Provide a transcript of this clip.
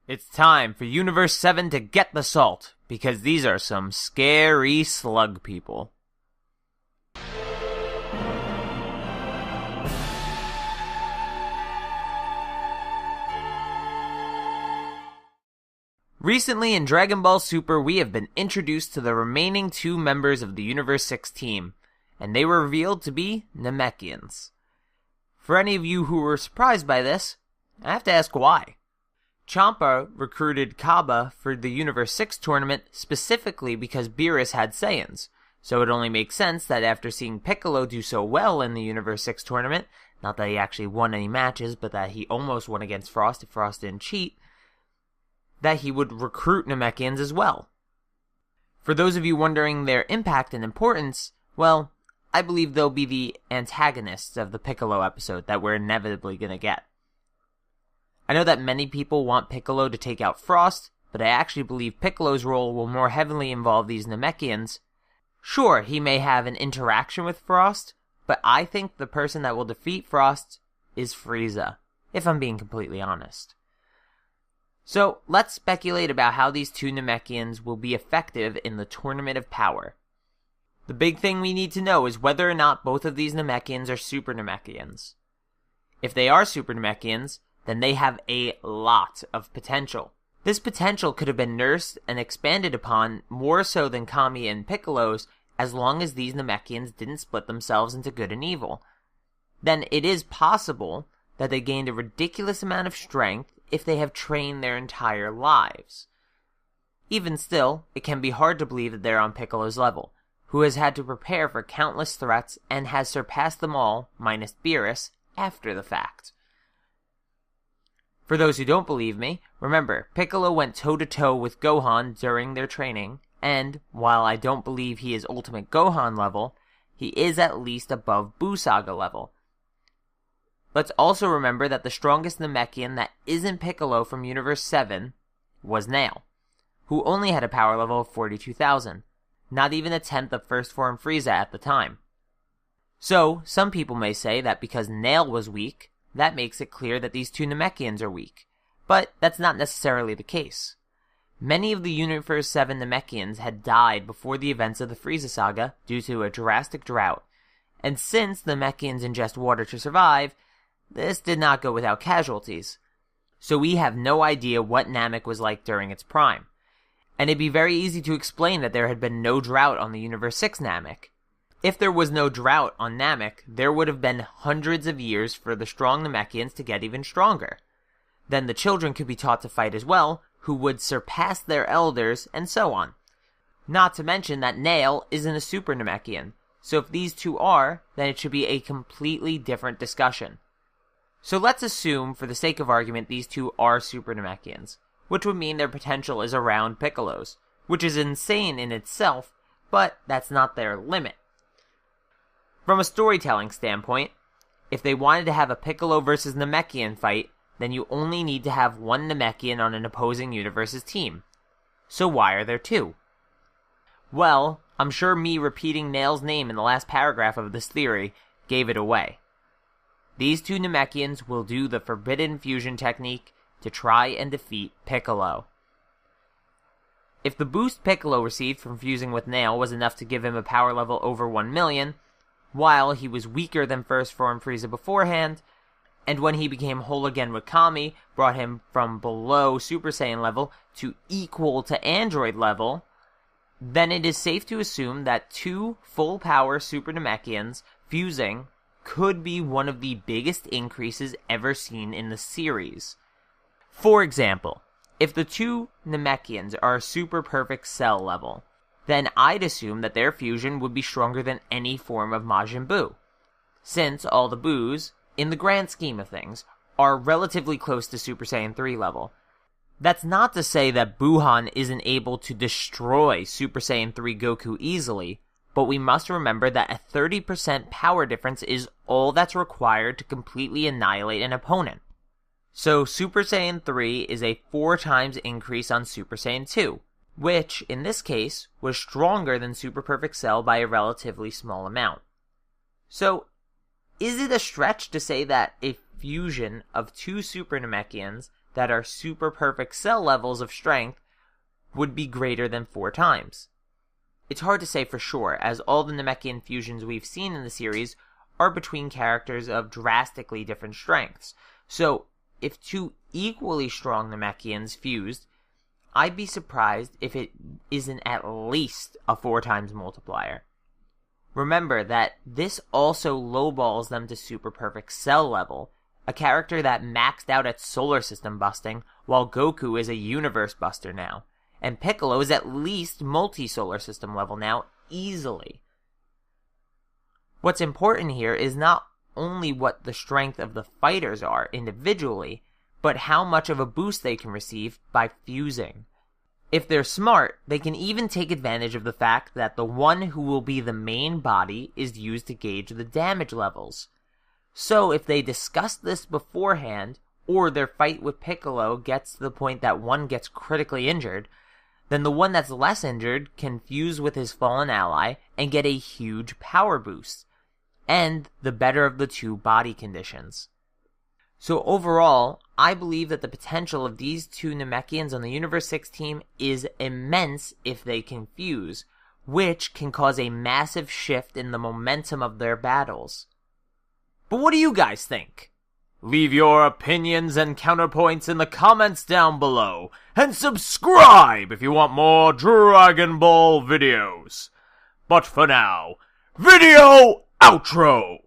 It's time for Universe 7 to get the salt, because these are some scary slug people. Recently in Dragon Ball Super, we have been introduced to the remaining 2 members of the Universe 6 team, and they were revealed to be Namekians. For any of you who were surprised by this, I have to ask why. Champa recruited Kaba for the Universe 6 tournament specifically because Beerus had Saiyans, so it only makes sense that after seeing Piccolo do so well in the Universe 6 tournament, not that he actually won any matches, but that he almost won against Frost if Frost didn't cheat, that he would recruit Namekians as well. For those of you wondering their impact and importance, well, I believe they'll be the antagonists of the Piccolo episode that we're inevitably going to get. I know that many people want Piccolo to take out Frost, but I actually believe Piccolo's role will more heavily involve these Namekians. Sure, he may have an interaction with Frost, but I think the person that will defeat Frost is Frieza, if I'm being completely honest. So, let's speculate about how these 2 Namekians will be effective in the Tournament of Power. The big thing we need to know is whether or not both of these Namekians are Super Namekians. If they are Super Namekians, then they have a lot of potential. This potential could have been nursed and expanded upon more so than Kami and Piccolo's as long as these Namekians didn't split themselves into good and evil. Then it is possible that they gained a ridiculous amount of strength if they have trained their entire lives. Even still, it can be hard to believe that they're on Piccolo's level, who has had to prepare for countless threats and has surpassed them all, minus Beerus, after the fact. For those who don't believe me, remember, Piccolo went toe-to-toe with Gohan during their training, and, while I don't believe he is Ultimate Gohan level, he is at least above Buu Saga level. Let's also remember that the strongest Namekian that isn't Piccolo from Universe 7 was Nail, who only had a power level of 42,000, not even a tenth of First Form Frieza at the time. So, some people may say that because Nail was weak, that makes it clear that these 2 Namekians are weak, but that's not necessarily the case. Many of the Universe 7 Namekians had died before the events of the Frieza saga due to a drastic drought, and since the Namekians ingest water to survive, this did not go without casualties. So we have no idea what Namek was like during its prime, and it'd be very easy to explain that there had been no drought on the Universe 6 Namek. If there was no drought on Namek, there would have been hundreds of years for the strong Namekians to get even stronger. Then the children could be taught to fight as well, who would surpass their elders, and so on. Not to mention that Nail isn't a Super Namekian, so if these 2 are, then it should be a completely different discussion. So let's assume, for the sake of argument, these 2 are Super Namekians, which would mean their potential is around Piccolo's, which is insane in itself, but that's not their limit. From a storytelling standpoint, if they wanted to have a Piccolo versus Namekian fight, then you only need to have 1 Namekian on an opposing universe's team. So why are there 2? Well, I'm sure me repeating Nail's name in the last paragraph of this theory gave it away. These 2 Namekians will do the Forbidden Fusion technique to try and defeat Piccolo. If the boost Piccolo received from fusing with Nail was enough to give him a power level over 1 million, while he was weaker than First Form Frieza beforehand, and when he became whole again with Kami, brought him from below Super Saiyan level to equal to Android level, then it is safe to assume that 2 full-power Super Namekians fusing could be one of the biggest increases ever seen in the series. For example, if the 2 Namekians are Super Perfect Cell level, then I'd assume that their fusion would be stronger than any form of Majin Buu, since all the Buus, in the grand scheme of things, are relatively close to Super Saiyan 3 level. That's not to say that Buuhan isn't able to destroy Super Saiyan 3 Goku easily, but we must remember that a 30% power difference is all that's required to completely annihilate an opponent. So Super Saiyan 3 is a 4 times increase on Super Saiyan 2, which, in this case, was stronger than Super Perfect Cell by a relatively small amount. So, is it a stretch to say that a fusion of two Super Namekians that are super perfect cell levels of strength would be greater than 4 times. It's hard to say for sure, as all the Namekian fusions we've seen in the series are between characters of drastically different strengths. So, if 2 equally strong Namekians fused, I'd be surprised if it isn't at least a 4 times multiplier. Remember that this also lowballs them to super perfect cell level, a character that maxed out at solar system busting, while Goku is a universe buster now, and Piccolo is at least multi-solar system level now, easily. What's important here is not only what the strength of the fighters are individually, but how much of a boost they can receive by fusing. If they're smart, they can even take advantage of the fact that the one who will be the main body is used to gauge the damage levels. So if they discuss this beforehand, or their fight with Piccolo gets to the point that one gets critically injured, then the one that's less injured can fuse with his fallen ally and get a huge power boost, and the better of the 2 body conditions. So overall, I believe that the potential of these 2 Namekians on the Universe 6 team is immense if they can fuse, which can cause a massive shift in the momentum of their battles. But what do you guys think? Leave your opinions and counterpoints in the comments down below, and subscribe if you want more Dragon Ball videos. But for now, video outro!